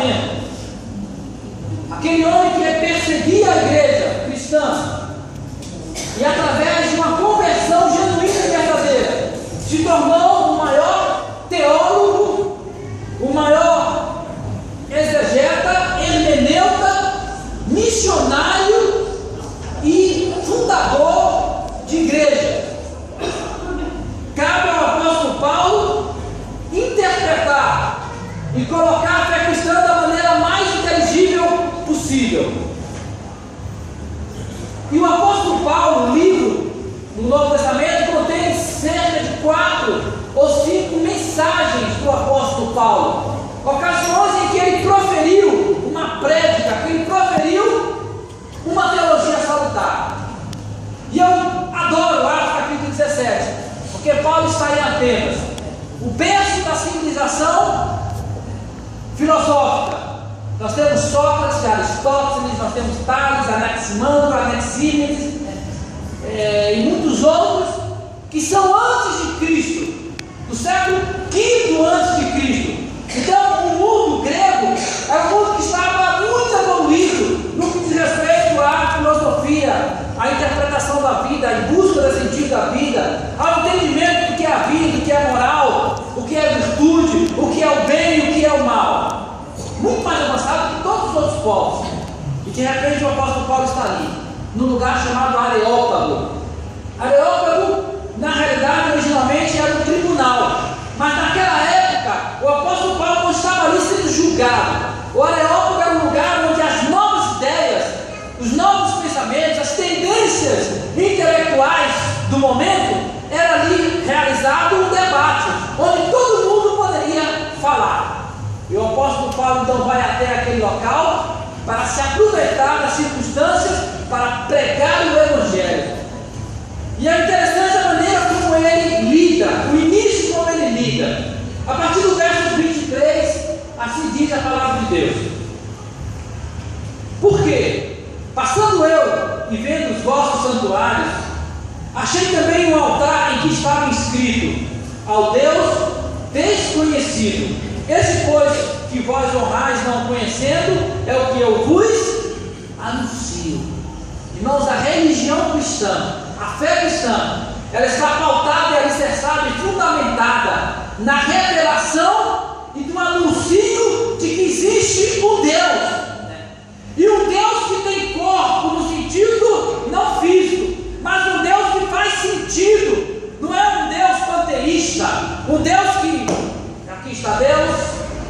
Testamento. Aquele homem que perseguia a igreja cristã e através de uma conversão genuína e verdadeira se tornou o maior teólogo, o maior exegeta, hermeneuta, missionário e fundador de igreja. Cabe ao apóstolo Paulo interpretar e colocar a fé cristã da maneira mais inteligível possível. E o apóstolo Paulo, o livro no Novo Testamento, contém cerca de 4 ou 5 mensagens do apóstolo Paulo, ocasiões em que ele proferiu uma prédica, que ele proferiu uma teologia salutar. E eu adoro Atos capítulo 17, porque Paulo está em Atenas, o berço da civilização filosófica. Nós temos Sócrates, Aristóteles, nós temos Tales, Anaximandro, Anaxímenes e muitos outros que são antes de Cristo, do século V antes de Cristo. Então o mundo grego era um mundo que estava muito evoluído no que diz respeito à filosofia, à interpretação da vida, à busca do sentido da vida, ao entendimento do que é a vida, do que é a moral, o que é a virtude, o que é o bem e o que é o mal. Muito mais avançado que todos os outros povos. E de repente o apóstolo Paulo está ali, num lugar chamado Areópago. Areópago, na realidade, originalmente era um tribunal, mas naquela época o apóstolo Paulo não estava ali sendo julgado. O Areópago era um lugar onde as novas ideias, os novos pensamentos, as tendências intelectuais do momento, era ali realizado um debate, onde todo mundo poderia falar. E o apóstolo Paulo então vai até aquele local para se aproveitar das circunstâncias para pregar o Evangelho. E é interessante a maneira como ele lida, o início como ele lida. A partir do verso 23, assim diz a palavra de Deus. Por quê? Passando eu e vendo os vossos santuários, achei também um altar em que estava escrito: ao Deus desconhecido. Esse, pois, que vós honrais não conhecendo, é o que eu vos anuncio. Irmãos, a religião cristã, a fé cristã, ela está pautada e alicerçada e fundamentada na revelação e do anúncio de que existe um Deus. E um Deus que tem corpo no sentido não físico, mas um Deus que faz sentido. Não é um Deus panteísta, um Deus que aqui está Deus,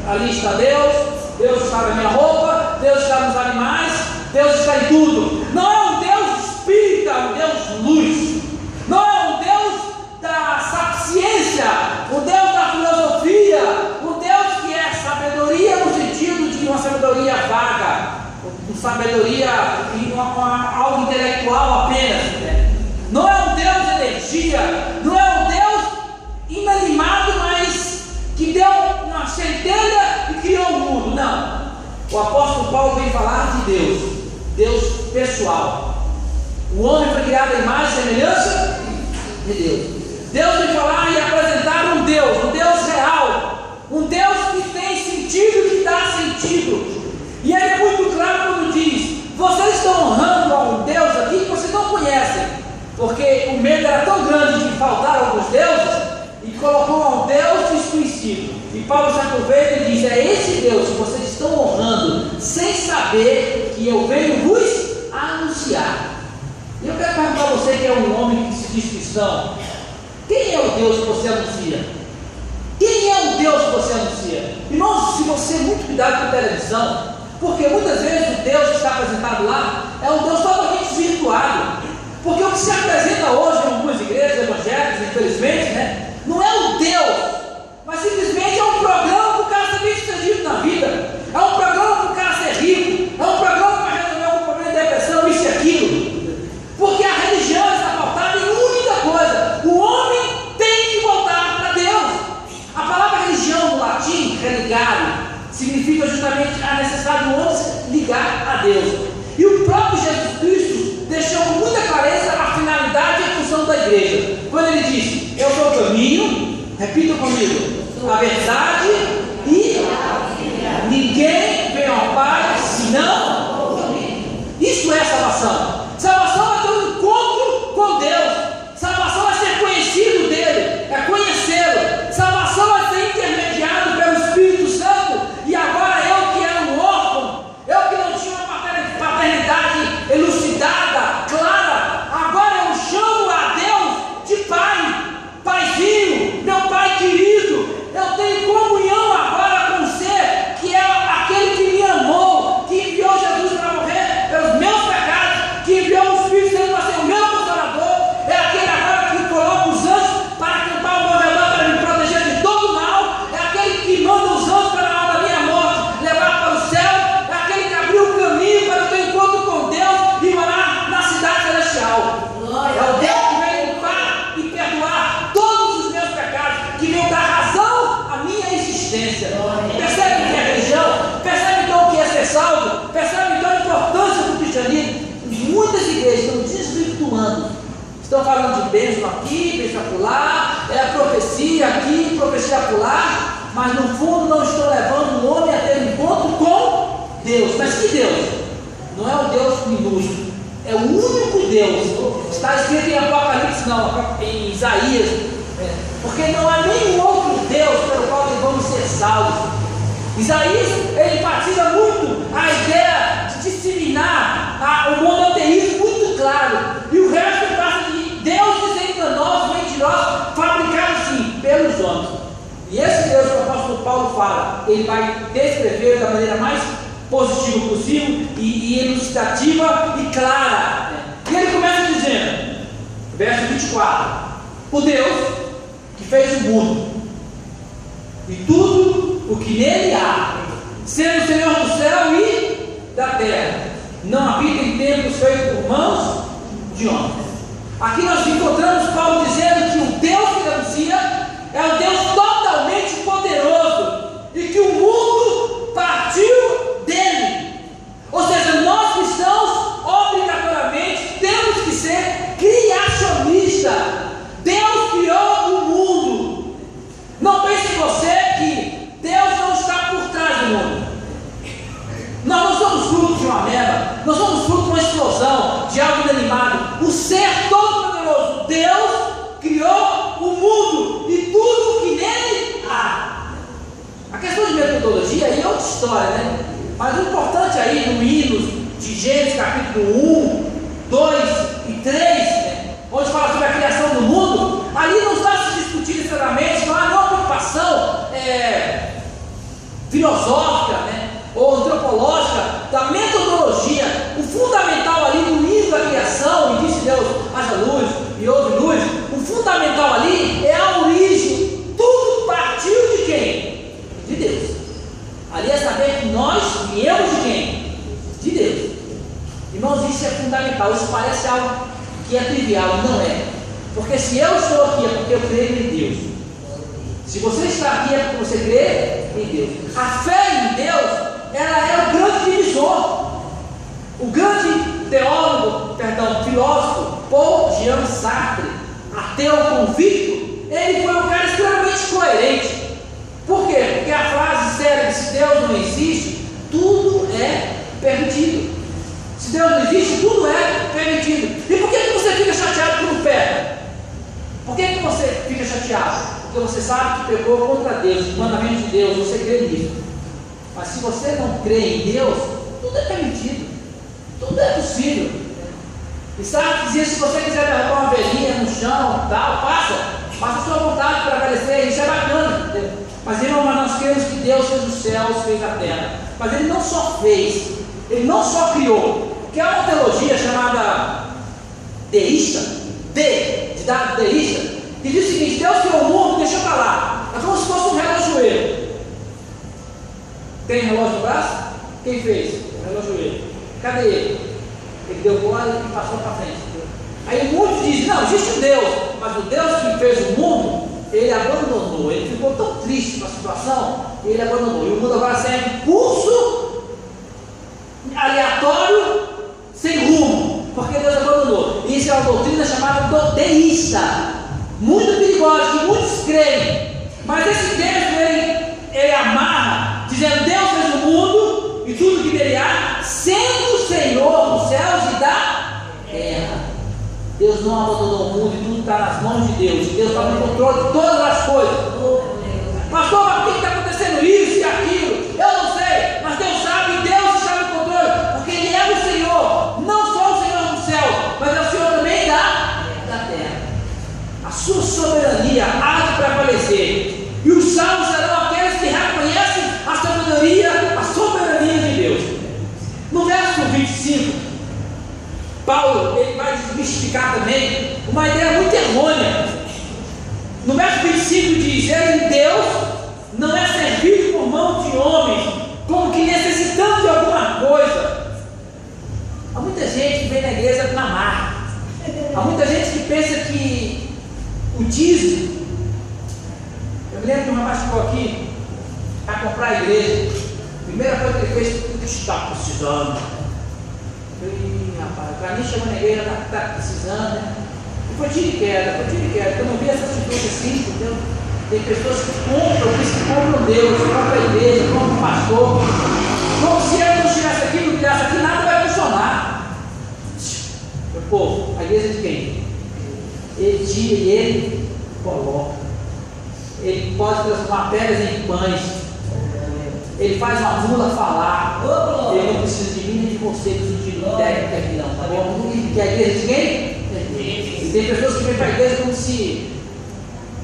ali está Deus, Deus está na minha roupa, Deus está nos animais, Deus está em tudo. Não é um Deus espírita, um Deus luz. Não é um Deus da sapiência, um Deus da filosofia, um Deus que é sabedoria no sentido de uma sabedoria vaga, uma sabedoria, algo intelectual apenas. Não é um Deus de energia, não é um Deus inanimado, mas que deu uma centelha e criou o mundo. Não. O apóstolo Paulo vem falar de Deus, Deus pessoal. O homem foi criado à imagem e semelhança de Deus. Deus vem falar e apresentar um Deus real, um Deus que tem sentido, que dá sentido. E ele é muito claro quando diz: vocês estão honrando a um Deus aqui que vocês não conhecem, porque o medo era tão grande de faltar alguns deuses, e colocou a um Deus desconhecido. E Paulo se aproveita e diz: é esse Deus que vocês estão honrando, sem saber que eu venho vos anunciar. E eu quero perguntar a você, que é um homem que se diz cristão: quem é o Deus que você anuncia? Quem é o Deus que você anuncia? Irmãos, se você muito cuidado com a televisão, porque muitas vezes o Deus que está apresentado lá é um Deus totalmente desvirtuado. Porque o que se apresenta hoje em algumas igrejas evangélicas, infelizmente, não é um Deus, mas simplesmente é um programa para o cara ser bem sucedido na vida, é um programa para o cara ser rico, é um programa para resolver algum problema de depressão, isso e aquilo. Porque a religião está pautada em uma única coisa: o homem tem que voltar para Deus. A palavra religião no latim, religare, significa justamente a necessidade do homem se ligar a Deus. E o próprio Jesus Cristo deixou com muita clareza a finalidade e a função da igreja, quando ele diz: eu sou o caminho, repita comigo, a verdade e ninguém Percebe o que é religião? Percebe então o que é ser salvo? Percebe então a importância do cristianismo? Muitas igrejas estão desvirtuando. Estão falando de bênção aqui, bênção acolá, profecia aqui, profecia acolá, mas no fundo não estão levando o homem a ter um encontro com Deus. Mas que Deus? Não é o Deus minúsculo, é o único Deus. Está escrito em Apocalipse, não, em Isaías, porque não há nenhum outro Deus pelo qual vamos ser salvos. Isaías, ele enfatiza muito a ideia de disseminar o monoteísmo muito claro, e o resto trata de deuses enganosos, mentirosos, fabricados sim pelos homens. E esse Deus que o apóstolo Paulo fala, ele vai descrever da maneira mais positiva possível e elucidativa e clara. E ele começa dizendo, verso 24: o Deus que fez o mundo e tudo o que nele há, sendo o Senhor do céu e da terra, não habita em templos feitos por mãos de homens. Aqui nós encontramos Paulo dizendo que o Deus que ele anuncia é um Deus totalmente poderoso e que o mundo partiu dele. Ou seja, nós cristãos obrigatoriamente temos que ser criacionistas. Deus criou o mundo. Não pense você que Deus não está por trás do mundo. Nós não somos fruto de uma ameba, nós somos fruto de uma explosão, de algo inanimado. O ser todo-poderoso, Deus, criou o mundo e tudo que nele há. A questão de metodologia aí é outra história, né? Mas o importante aí no Hinos de Gênesis capítulo 1, 2 e 3, né, onde fala sobre a criação do mundo, ali não está se discutindo necessariamente, não há nenhuma preocupação filosófica, né, ou antropológica da metodologia. O fundamental ali no início da criação, e disse Deus, haja luz e houve luz, o fundamental ali é a origem. Tudo partiu de quem? De Deus. Ali é saber que nós viemos de quem? De Deus. Irmãos, isso é fundamental. Isso parece algo que é trivial, não é? Porque se eu estou aqui é porque eu creio em Deus. Se você está aqui é porque você crê em Deus. A fé em Deus, ela é o grande divisor. O grande filósofo Paul Jean Sartre, ateu convicto, ele foi um cara extremamente coerente. Por quê? Porque a frase célebre, se Deus não existe, tudo é permitido. Se Deus não existe, tudo é permitido. E por que você fica chateado por um pé? Por que você fica chateado? Porque você sabe que pecou contra Deus, os mandamentos de Deus, você crê nisso. Mas se você não crê em Deus, tudo é permitido, tudo é possível. E sabe dizer, se você quiser derrubar uma velhinha no chão, tal, faça a sua vontade para aparecer, isso é bacana. Mas irmão, nós cremos que Deus fez os céus, fez a terra. Mas Ele não só fez, Ele não só criou, que é uma teologia chamada deísta, de dado deísta, que diz o seguinte: Deus criou o mundo, deixou para lá. É como se fosse um relojoeiro. Tem relógio no braço? Quem fez? O relojoeiro. Cadê ele? Ele deu bola e passou para frente. Aí muitos dizem: não, existe um Deus, mas o Deus que fez o mundo, Ele abandonou. Ele ficou tão triste com a situação, Ele abandonou. E o mundo agora segue um curso aleatório, sem rumo, porque Deus abandonou. E isso é uma doutrina chamada deísta, muito perigosa, que muitos creem. Mas esse texto ele amarra, dizendo: Deus fez o mundo e tudo que nele há, sendo o Senhor dos céus e da terra. Deus não abandonou o mundo e tudo está nas mãos de Deus. Deus está no controle de todas as coisas. Pastor, mas por que está acontecendo isso e aquilo? Eu não sei, mas Deus sabe e Deus está no controle, porque Ele é o Senhor, não só o Senhor do céu, mas é o Senhor também da terra. A sua soberania há de prevalecer, e os salvos serão aqueles que reconhecem a soberania de Deus. No verso 25, Paulo ele vai desmistificar também uma ideia muito errônea. No verso 25 diz: Ele, Deus, não é servido por mão de homens, como que necessitando de alguma coisa. Há muita gente que vem na igreja na marra. Há muita gente que pensa que o dízimo. Eu me lembro que um rapaz ficou aqui para comprar a igreja. igreja, a primeira coisa que ele fez foi: está precisando. Rapaz, para mim chegou na igreja, está precisando, né? E foi tiro e queda. Eu não vi essa atitude assim, entendeu? Tem pessoas que compram Deus, compram a igreja, compram o pastor. Como se ele não estivesse aqui, não estivesse aqui, nada vai funcionar. Meu povo, a igreja de quem? Ele tira e ele coloca. Ele pode transformar pedras em pães. Ele faz uma mula falar. Ele não precisa de mim nem de você, no sentido técnico aqui não, tá bom? Que a igreja de quem? E tem pessoas que vêm para a igreja como se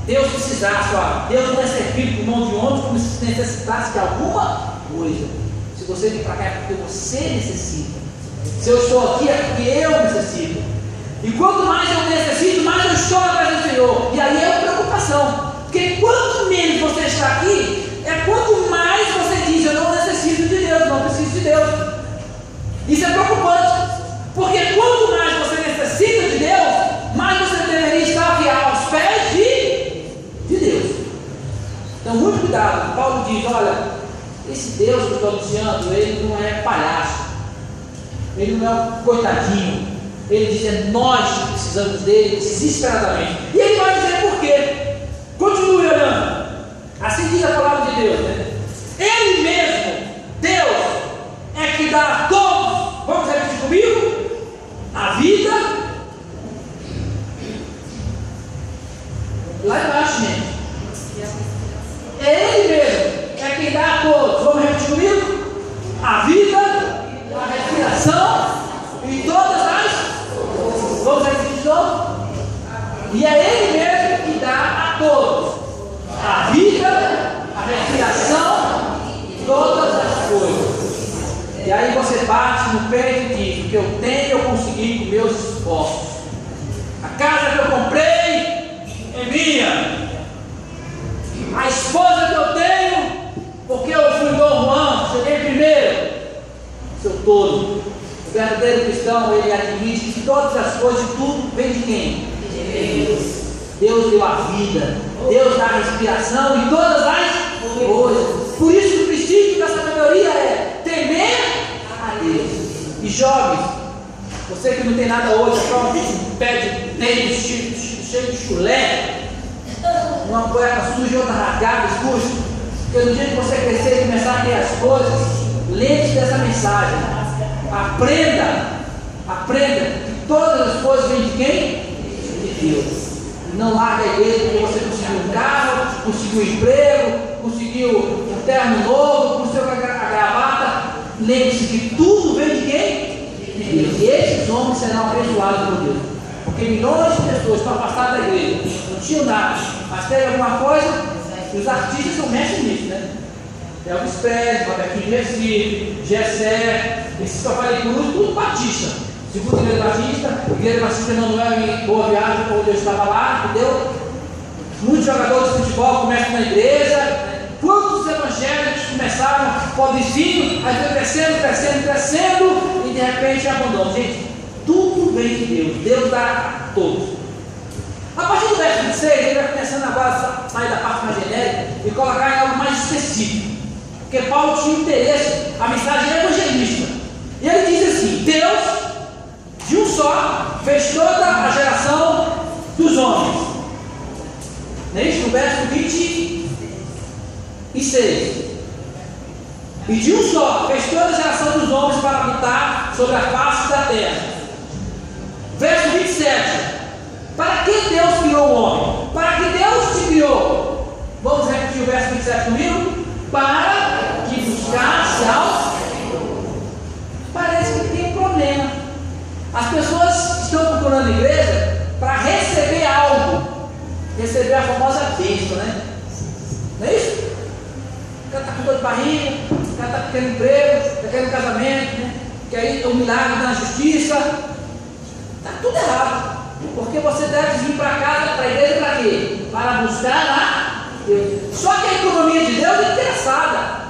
Deus precisasse, ó. Deus não é servido por mão de homens como se necessitasse de alguma coisa. Se você vem para cá é porque você necessita. Se eu estou aqui é porque eu necessito. E quanto mais eu necessito, mais eu estou na presença do Senhor. E aí é uma preocupação. Porque quanto menos você está aqui, é quanto mais você diz: eu não necessito de Deus, não preciso de Deus. Isso é preocupante. Porque quanto mais você necessita de Deus, mais você deveria estar aqui aos pés de Deus. Então, muito cuidado. Paulo diz: olha, esse Deus que eu estou anunciando, ele não é palhaço, ele não é um coitadinho. Ele diz: é nós que precisamos dele desesperadamente. E ele vai dizer por quê. Continue olhando. Assim diz a palavra de Deus, né? Ele mesmo, Deus, é que dá a todos, vamos repetir comigo, a vida. Lá embaixo, gente. Ele mesmo é quem dá a todos, vamos repetir comigo, a vida, a respiração e todas as, vamos repetir de novo. E é ele mesmo que dá a todos a vida, a respiração e todas as coisas. E aí você bate no peito e diz: o que eu tenho eu consegui com meus esforços. A casa que eu comprei é minha. A esposa que eu tenho, porque eu fui Dom Juan, cheguei primeiro. Seu todo. O verdadeiro cristão, ele admite que todas as coisas, tudo vem de quem? De Deus. Deus deu a vida, Deus dá a respiração e todas as coisas. Por isso que o princípio da sabedoria é temer a Deus. E jovens, você que não tem nada hoje, só um pé de tênis cheio de chulé, uma cueca suja e outra rasgada, suja. Porque no dia que você crescer e começar a ter as coisas, lembre-se dessa mensagem. Aprenda que todas as coisas vêm de quem? De Deus. Não larga a igreja porque você conseguiu um carro, conseguiu um emprego, conseguiu um terno novo, conseguiu a gravata. Lembre-se que tudo vem de quem? De Deus. E esses homens serão abençoados por Deus. Porque milhões de pessoas estão afastadas da igreja, não tinham nada, mas teve alguma coisa, e os artistas não mexem nisso, né? Elvis Presley, Robertinho de Recife, Gessé, esse Cavaleiro Cruz, tudo batista. Segundo a Igreja Batista não é em Boa Viagem, quando eu estava lá, entendeu? Muitos jogadores de futebol começam na igreja. Quantos evangélicos começaram pobrezinhos, aí foi crescendo, e de repente abandonam. Gente, tudo vem de Deus, Deus dá a todos. A partir do verso 26, ele vai começando agora a sair da parte mais genérica e colocar em algo mais específico. Porque Paulo tinha interesse, a mensagem é evangelista. E ele diz assim: Deus, de um só, fez toda a geração dos homens. Não é isso? No verso 26. E de um só, fez toda a geração dos homens para habitar sobre a face da terra. Verso 27. Para que Deus criou o homem? Para que Deus te criou? Vamos repetir o verso 27 comigo? Para que buscasse ao Senhor. Parece que tem um problema. As pessoas estão procurando a igreja para receber algo, receber a famosa bênção, né? Não é isso? O cara está com dor de barriga, o cara está querendo emprego, está querendo casamento, né? Quer um milagre na justiça. Está tudo errado, porque você deve vir para casa, para a igreja, para quê? Para buscar a Deus. Só que a economia de Deus é engraçada.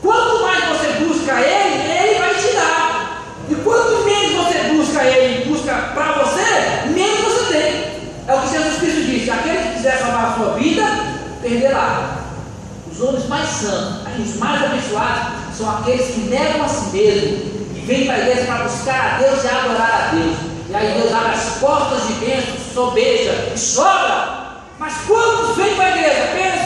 Quanto mais você busca Ele, Ele vai te dar. E quanto menos você busca Ele e busca para você, menos você tem. É o que Jesus Cristo disse: aquele que quiser salvar a sua vida, perderá. Os homens mais santos, a os mais abençoados são aqueles que negam a si mesmo e vêm para a igreja para buscar a Deus e adorar a Deus. E aí Deus abre as portas de bênçãos, sobeja e sobra. Mas quantos vêm para a igreja apenas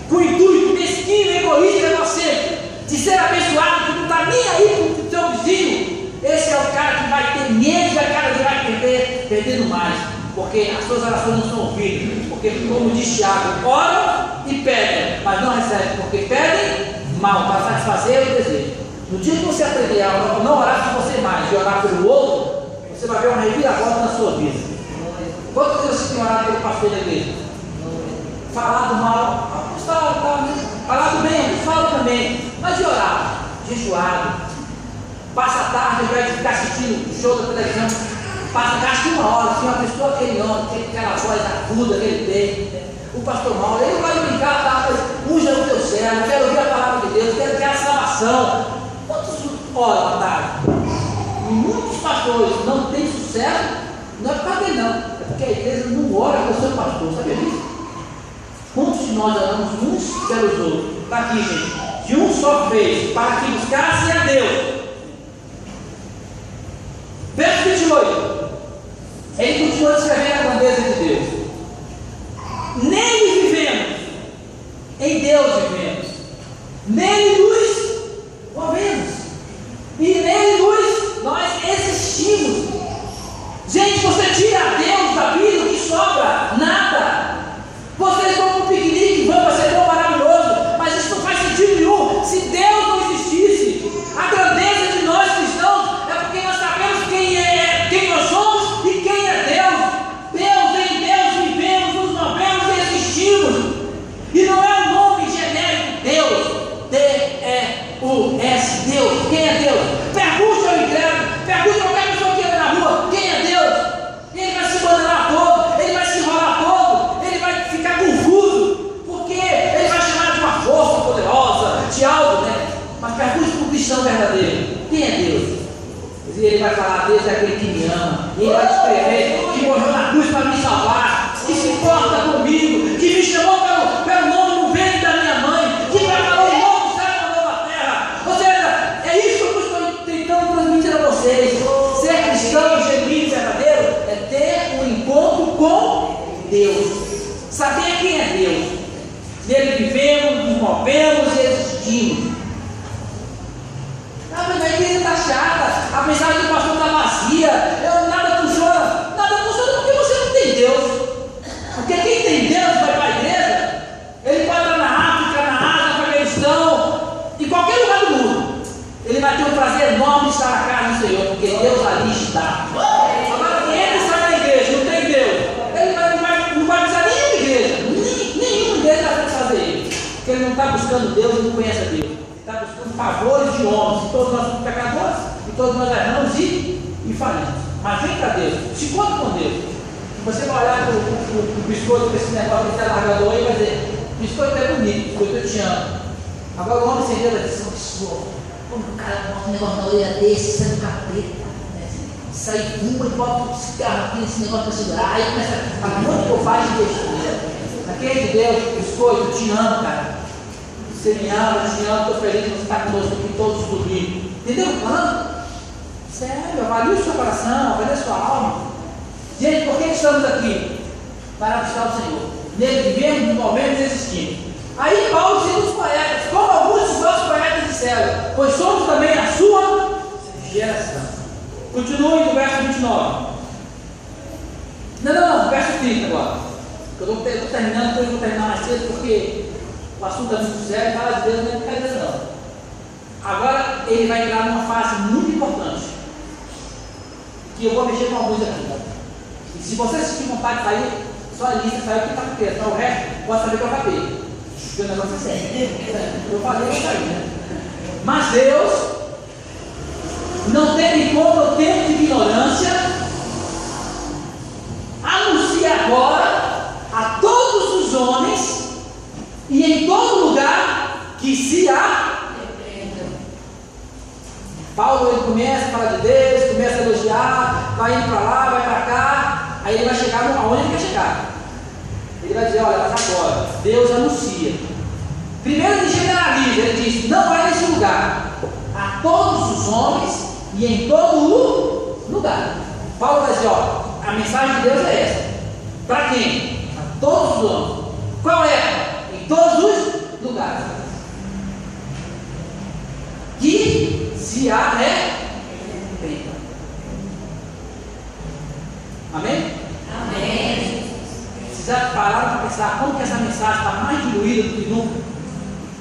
com o intuito mesquinho, egoísta, egocêntrico, de ser abençoado, que não está nem aí para o teu vizinho? Esse é o cara que vai ter medo e a cara que vai perdendo mais, porque as suas orações não são ouvidas, porque como diz Tiago, oram e pedem, mas não recebem, porque pedem mal, para satisfazer o desejo. No dia que você aprender a não orar por você mais e orar pelo outro, você vai ver uma reviravolta na sua vida. Quantos de vocês têm orado pelo pastor da igreja? Falado mal, falado bem, falo também, mas de orar, jejuado, passa a tarde, ao invés de ficar assistindo o show da televisão, gasta uma hora, assim, uma pessoa, aquele homem, tem aquela voz aguda que ele tem, o pastor Mauro, ele vai brincar, tá? Unja o teu céu, quero ouvir a palavra de Deus, quero ter a salvação. Quantos oram à tarde? E muitos pastores não têm sucesso, não é por causa dele não, é porque a igreja não ora com o seu pastor, sabia disso? Quantos de nós oramos uns pelos outros? Está aqui, gente, de um só fez, para que buscasse a Deus. Verso 28, ele continua descrevendo a grandeza de Deus. Nele vivemos, em Deus vivemos, nele nos movemos, e nele nós existimos. Gente, você tira Deus da vida, o que sobra? Nada. Vocês vão para um piquenique, vão para ser bom, maravilhoso, mas isso não faz sentido nenhum. Se Deus não existisse, a grandeza de nós cristãos é porque nós sabemos quem nós somos e quem é Deus. Em Deus vivemos, nos movemos e existimos. E não é um nome genérico, Deus, D-E-U-S, Deus. Quem é Deus? Pergunte ao incrédulo, pergunte a qualquer pessoa que anda na rua, quem é Deus? Ele vai se abandonar todo, ele vai se enrolar todo, ele vai ficar confuso, porque ele vai chamar de uma força poderosa, de algo, né? Mas pergunte para o cristão verdadeiro, quem é Deus? E ele vai falar, Deus é aquele que me ama, e ele vai descrever que morreu na cruz para me salvar, que se importa comigo, que me chamou pelo nome no ventre da minha mãe, que preparou um novo céu e uma nova terra. Ou seja, é isso que eu estou tentando transmitir a vocês. Ser cristão genuíno e verdadeiro é ter um encontro com Deus, saber quem é Deus. Nele vivemos, nos movemos e existimos. Ah, mas a igreja está chata, a mensagem do pastor está vazia, nada funciona porque você não tem Deus. Porque quem tem Deus vai para a igreja, ele pode estar na África, na Ásia, no Afeganistão, em qualquer lugar do mundo. Ele vai ter um prazer enorme de estar na casa do Senhor, porque Deus ali está. Agora, quem é que sai da igreja, não tem Deus, ele não vai precisar de nenhuma igreja, nenhuma igreja vai fazer isso, porque ele não está buscando Deus e não conhece a Deus. Está buscando favores de homens, e todos nós somos pecadores, e todos nós erramos e falhamos. Mas vem para Deus, se encontra com Deus. Você vai olhar para o biscoito, para esse negócio que está largador aí e vai dizer, biscoito é bonito, biscoito eu te amo. Agora o homem sem Deus vai dizer, como o cara bota um negócio na orelha desse, sai do capeta, né? Sai fuma e bota um cigarro aqui nesse negócio para segurar, aí começa a monte de bobagem de besteira. Aquele de Deus, biscoito, eu te amo, cara. Você me ama, eu te amo, estou feliz que você está conosco aqui todos os domingos. Entendeu? Falando? Sério, avalie o seu coração, avalie a sua alma. Gente, por que estamos aqui? Para buscar o Senhor. Nele vivemos, nos movemos e existimos. Aí Paulo cita os poetas, como alguns dos nossos poetas disseram, pois somos também a sua geração. Continue no verso 29. Não, verso 30 agora. Eu estou terminando, depois eu vou terminar mais cedo, porque o assunto é muito sério, fala de Deus, não é brincadeira não. Agora ele vai entrar numa fase muito importante, que eu vou mexer com alguns aqui. E se você sentir vontade de sair, só a lista saiu que está com texto, o resto pode saber que eu acabei. Porque o negócio é sério. Eu falei que saiu, né? Mas Deus não teve em conta o tempo de ignorância, anuncia agora a todos os homens e em todo lugar que se arrependam. Paulo ele começa a falar de Deus, começa a elogiar, vai indo para lá, vai para cá, aí ele vai chegar aonde ele quer chegar. Ele vai dizer, olha, mas agora, Deus anuncia. Primeiro ele chega na generaliza, ele diz: não vai nesse lugar, a todos os homens e em todo o lugar. Paulo vai dizer: ó, a mensagem de Deus é essa. Para quem? A todos os homens. Qual é? Em todos os lugares. Que se arrependam. Amém? Amém. Vocês já pararam para pensar como que essa mensagem está mais diluída do que nunca?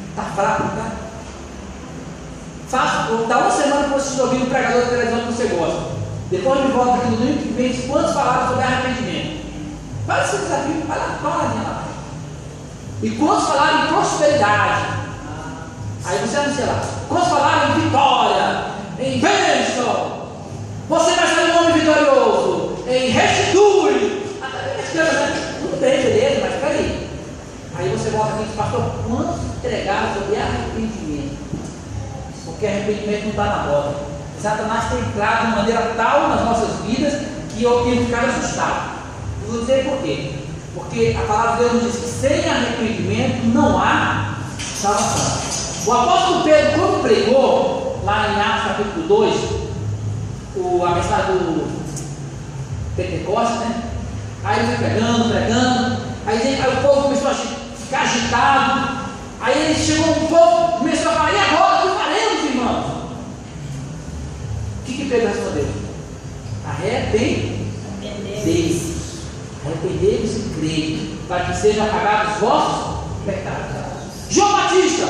Está fraco, tá? Dá uma semana que vocês estão ouvindo um pregador de televisão que você gosta. Depois me volta aqui no domingo que vem quantos falaram sobre arrependimento. Fala esse desafio, vai lá, dá uma olhadinha lá. E quantos falaram em prosperidade? Aí você não sei lá. Quantos falaram em vitória, em bênção? Você vai ser um homem vitorioso, em restitui. Tudo bem, beleza, mas peraí. Aí você volta aqui e diz: pastor, quantos entregaram sobre arrependimento? Porque arrependimento não está na roda. Satanás tem entrado de maneira tal nas nossas vidas que eu tenho ficado assustado. Eu vou dizer por quê. Porque a palavra de Deus nos diz que sem arrependimento não há salvação. O apóstolo Pedro, quando pregou lá em Atos capítulo 2, a mensagem do Pentecostes, né? Aí ele foi pregando, aí o povo começou a ficar agitado. Aí ele chegou, o povo começou a falar: e agora? O que faremos, irmãos? O que Pedro respondeu? Arrependei-vos. Arrependei-vos e crede, para que sejam apagados os vossos pecados. João Batista,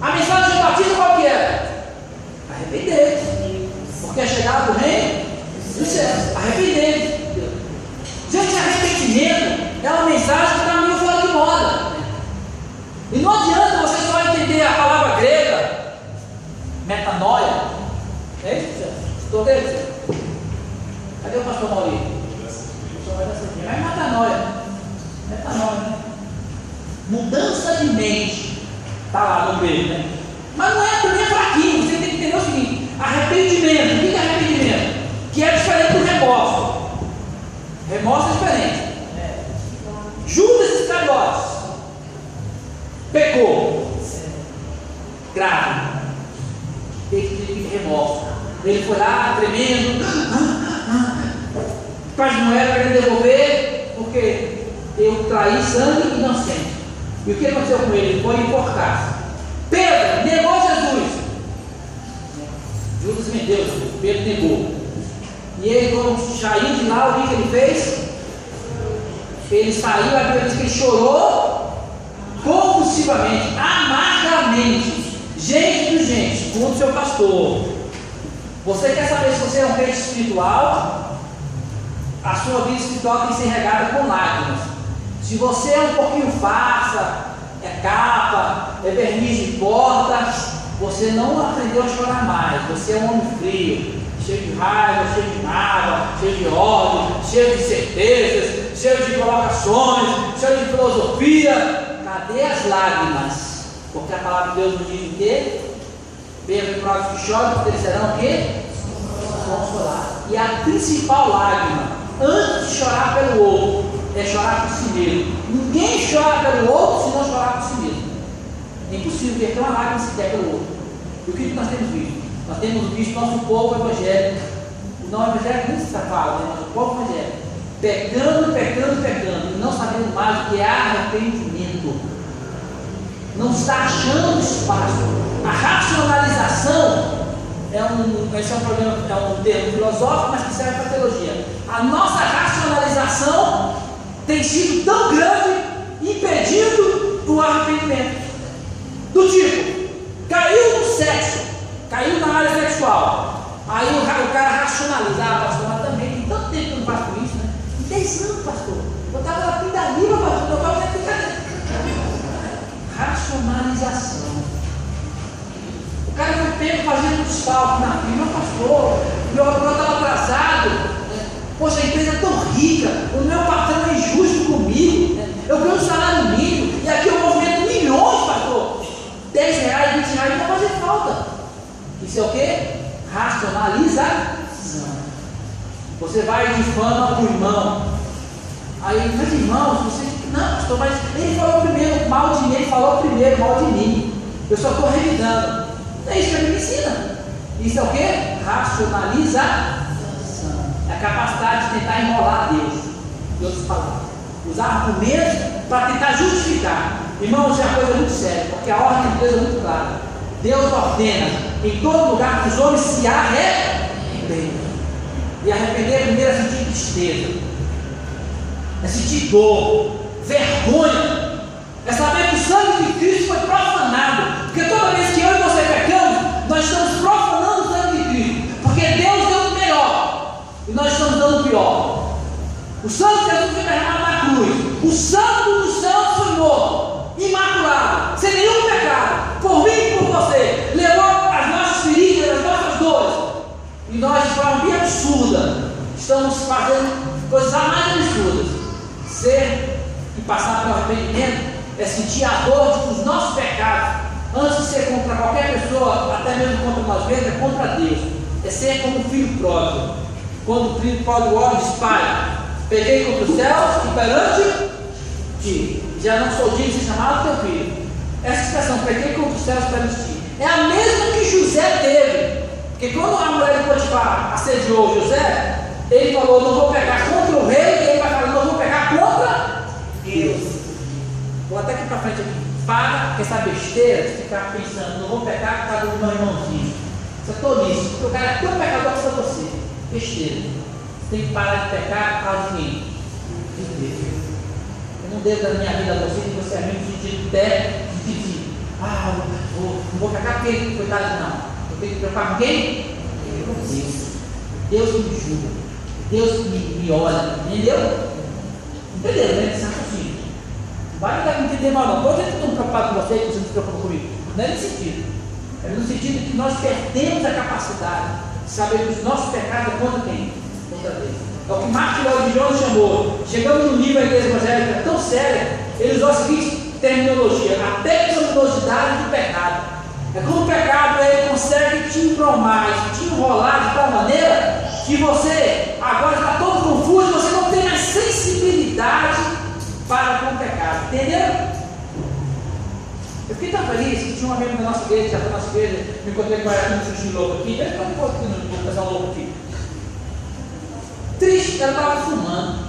a mensagem de João Batista qual que era? Arrependei-vos, porque é chegado o reino dos céus. Arrependei-vos. Gente, arrependimento é uma mensagem que está meio fora de moda. E não adianta você só entender a palavra grega, metanoia. É isso, estou vendo? Cadê o pastor Maurício? Mas metanoia. Metanoia, né? Mudança de mente. Está lá no meio, né? Mas não é também fraquinho. Você tem que entender o seguinte: arrependimento. O que é arrependimento? Que é diferente do remorso. Remorso é diferente. Judas Iscariotes pecou. Grave. Teve remorso. Ele foi lá tremendo. Quase não era querendo devolver, porque eu traí sangue inocente. E o que aconteceu com ele? Ele foi enforcado. Pedro negou Jesus. Judas vendeu Jesus. Pedro negou. E ele, quando saiu de lá, o que ele fez? Ele saiu, a Bíblia diz que ele chorou compulsivamente, amargamente. Gente, como seu pastor. Você quer saber se você é um crente espiritual? A sua vida espiritual tem que ser regada com lágrimas. Se você é um pouquinho farsa, é capa, é verniz de porta, você não aprendeu a chorar mais. Você é um homem frio, cheio de raiva, cheio de mágoa, cheio de ódio, cheio de certezas, cheio de colocações, cheio de filosofia. Cadê as lágrimas? Porque a palavra de Deus nos diz o quê? Bem-aventurados que choram, porque eles serão o quê? Consolados. E a principal lágrima, antes de chorar pelo outro, é chorar por si mesmo. Ninguém chora pelo outro se não chorar por si mesmo. É impossível ter uma lágrima sequer pelo outro. E o que nós temos visto? Nós temos visto nosso povo evangélico, não evangélico nem se fala, né? Mas o povo evangélico, pecando, e não sabendo mais o que é arrependimento. Não está achando espaço. A racionalização esse é um problema, é um termo filosófico, mas que serve para a teologia. A nossa racionalização tem sido tão grande, impedindo o arrependimento. Do tipo, caiu no sexo, caiu na área sexual. Aí o cara racionaliza: pastor, mas também tem tanto tempo que eu não faço isso, né? 10 anos, pastor. Eu estava na pindaíba, pastor, eu estava na pindaíba. Racionalização. O cara foi pego fazendo os cálculos na firma: pastor, meu patrão estava atrasado. Poxa, a empresa é tão rica, o meu patrão é injusto comigo. Eu ganho um salário mínimo e aqui eu movimento milhões, pastor. 10 reais, 20 reais não vai fazer falta. Isso é o quê? Racionalização. Você vai de fama para o irmão. Aí, mas irmãos, você. Não, pastor, mas ele falou primeiro mal de mim, ele falou primeiro mal de mim. Eu só estou revisando. Não é isso que a Bíblia ensina. Isso é o que? Racionalização. É a capacidade de tentar enrolar Deus. Em outras palavras, usar argumentos para tentar justificar. Irmãos, é uma coisa muito séria, porque a ordem de Deus é muito clara. Deus ordena em todo lugar que os homens se arrependem. E arrepender primeiro é sentir tristeza, é sentir dor, vergonha, é saber que o sangue de Cristo foi profanado. Porque toda vez que eu e você pecamos, nós estamos profanando o sangue de Cristo, porque Deus deu o melhor e nós estamos dando o pior. O sangue de Jesus foi derramado na cruz. O santo dos santos foi morto, imaculado, sem nenhum pecado, por mim e por você. Levou as nossas feridas, as nossas dores. E nós, de forma bem absurda, estamos fazendo coisas mais absurdas. Ser e passar pelo arrependimento é sentir a dor dos nossos pecados. Antes de ser contra qualquer pessoa, até mesmo contra nós mesmos, é contra Deus. É ser como o filho pródigo. Quando o filho pródigo olha e diz: Pai, peguei contra os céus e perante ti, já não sou digno de ser chamado teu filho. Essa expressão, peguei contra os céus e perante ti, é a mesma que José teve. Porque quando a mulher de Potifar assediou José, ele falou: não vou pecar contra o rei, e ele vai falar: não vou pecar contra Deus. Vou até aqui para frente aqui. Para essa besteira de ficar pensando: não vou pecar por causa do meu irmãozinho. Você é tolice, porque o cara é tão pecador quanto você. Besteira. Você tem que parar de pecar por causa de quem? De Deus. Eu não devo da minha vida a você, que você é mesmo de pé, de pedir: não vou pecar porque, coitado, não. Eu tenho que preocupar com quem? Deus. Deus que me julga. Deus que me olha. Entendeu? Entendeu, né? Isso é possível. Não vai me entender mal, não. Pode estar preocupado com você, que você não se preocupa comigo. Não é nesse sentido. É no sentido que nós perdemos a capacidade de saber que os nossos pecados é contra quem? Contra Deus. É o que Martin Lloyd Jones chamou. Chegamos no nível da igreja evangélica tão séria, ele usou a seguinte terminologia: a pecaminosidade do pecado. É como o pecado ele consegue te embromar, te enrolar de tal maneira que você agora está todo confuso, você não tem mais sensibilidade para com o pecado. Entendeu? Eu fiquei tão feliz que tinha um amigo da nossa igreja, já foi da nossa igreja, me encontrei com ela no xixi louco aqui, deve estar um pouquinho no pessoal louco aqui. Triste, ela estava fumando.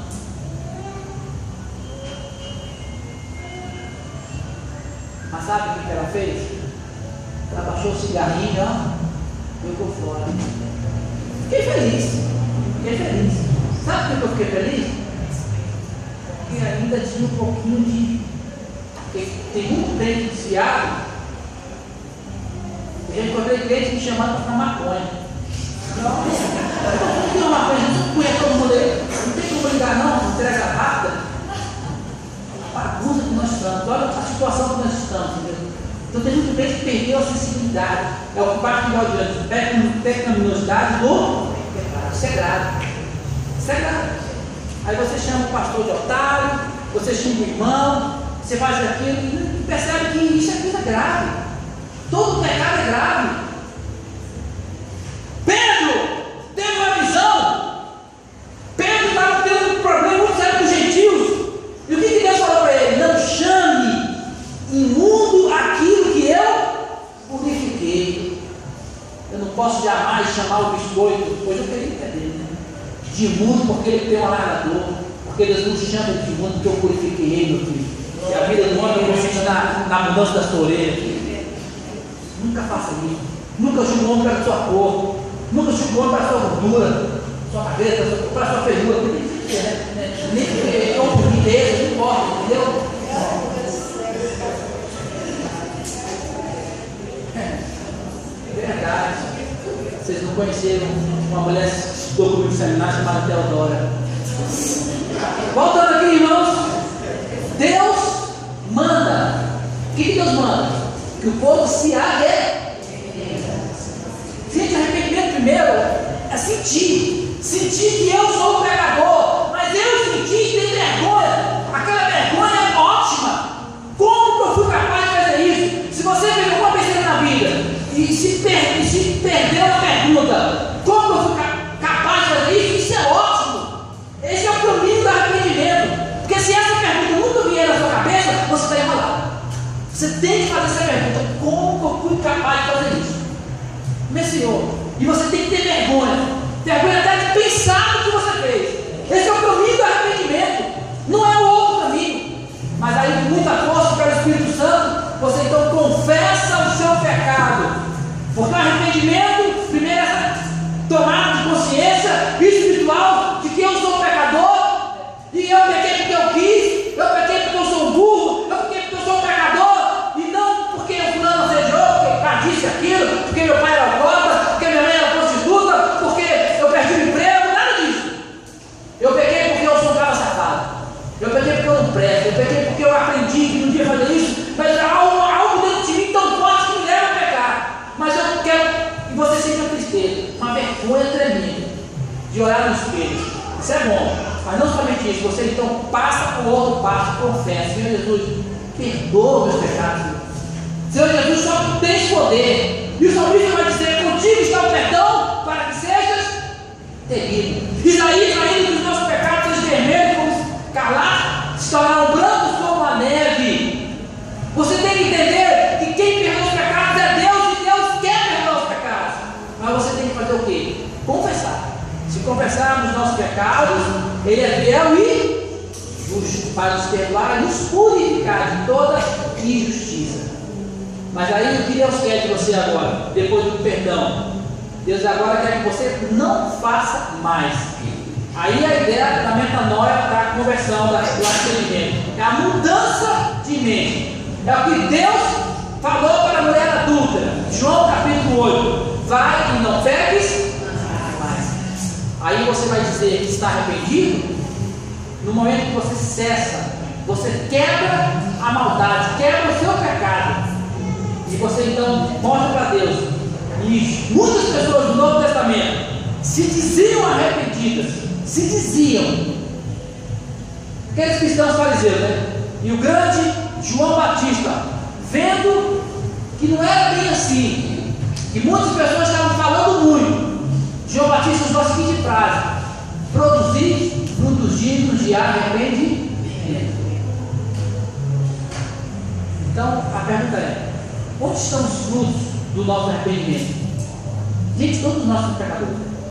Mas sabe o que ela fez? Ela baixou o cigarrinho, ó, jogou fora. Fiquei feliz. Sabe por que eu fiquei feliz? Porque ainda tinha um pouquinho de. Porque tem muito crente desviado. Eu já encontrei crente me chamando para fumar maconha. Não tem uma coisa, não conhece todo mundo aí. Não tem como ligar, não, entrega rápida. A bagunça que nós estamos, olha a situação que nós estamos, entendeu? Então tem muito bem que perdeu a sensibilidade. É o que parte do adiante. Pecaminosidade do pecado. Isso é grave. Isso é grave. Aí você chama o pastor de otário, você xinga o irmão, você faz aquilo e percebe que isso é coisa grave. Todo pecado é grave. Pedro teve uma visão. Pedro estava tendo um problema muito sério com os gentios. E o que Deus falou para ele? Não chame imundo aquilo que eu purifiquei. Eu não posso jamais chamar o biscoito, pois eu queria entender, né? De imundo, porque ele tem um alargador, porque Deus não chama de imundo, porque eu purifiquei ele, meu filho. E a vida do homem consiste na mudança da sua orelha. Nunca faça isso. Nunca julgue o homem pela sua cor, nunca julgue o homem pela sua gordura, sua cabeça, pela sua feiura. Nem que eu bonito dele, não importa, entendeu? Verdade. Vocês não conheceram uma mulher que estudou comigo no seminário chamada Teodora. Voltando aqui, irmãos. Deus manda. O que Deus manda? Que o povo se arrependa. Gente, arrependimento primeiro é sentir. Sentir que eu sou um pecador. Mas eu senti que tem vergonha. Aquela vergonha é ótima. Como que eu fui capaz de fazer isso? Se você fez alguma besteira na vida e se perdeu a pergunta, como eu fui capaz de fazer isso? Isso é ótimo. Esse é o caminho do arrependimento. Porque se essa pergunta nunca vier na sua cabeça, você está enrolado. Você tem que fazer essa pergunta: como que eu fui capaz de fazer isso? Meu Senhor, e você tem que ter vergonha até de pensar no que você fez. Esse é o caminho do arrependimento, não é o outro caminho. Mas aí, com muita força pelo Espírito Santo, você então confessa o seu pecado, porque o arrependimento, primeiro, essa tomada de consciência espiritual de que eu sou pecador, e eu pequei porque eu quis, eu pequei porque eu sou um burro, eu pequei porque eu sou um pecador, e não porque o fulano sediou, porque o cara disse aquilo, porque meu pai era alcoólatra, porque minha mãe era prostituta, porque eu perdi o emprego, nada disso. Eu pequei porque eu sou um cara safado, eu pequei porque eu não presto, eu pequei porque eu aprendi que não devia fazer isso, mas há algo dentro de mim tão forte que me leva a pecar. Mas eu quero, e você sente uma tristeza, uma vergonha tremenda de olhar no espelho. Isso é bom, mas não somente isso, você então passa para o outro passo, confessa: Senhor Jesus, perdoa meus pecados. Senhor Jesus, só tu tens poder, e o salmista vai dizer: contigo está o perdão para que sejas temido. Isaías, ainda que os nossos pecados sejam vermelhos como escarlate, se tornarão brancos como a neve. Você tem que entender que quem perdoa os pecados é Deus, e Deus quer perdoar os pecados. Mas você tem que fazer o quê? Confessar. Se confessarmos nossos pecados, Ele é fiel e justo para nos perdoar e nos purificar de toda injustiça. Mas aí o que Deus quer de você agora, depois do perdão? Deus agora quer que você não faça mais. Aí a ideia da metanoia, da conversão, do arrependimento, é a mudança de mente. É o que Deus falou para a mulher adúltera, João capítulo 8: vai e não peques mais. Aí você vai dizer que está arrependido no momento que você cessa, você quebra a maldade, quebra o seu pecado, e você então mostra para Deus. E muitas pessoas do Novo Testamento se diziam arrependidas, se diziam, aqueles cristãos fariseus, né? E o grande João Batista, vendo que não era bem assim, que muitas pessoas estavam falando muito, João Batista usou a seguinte frase: produzir frutos dignos de arrependimento. Então a pergunta é: onde estão os frutos do nosso arrependimento? Gente, todos nós somos pecadores.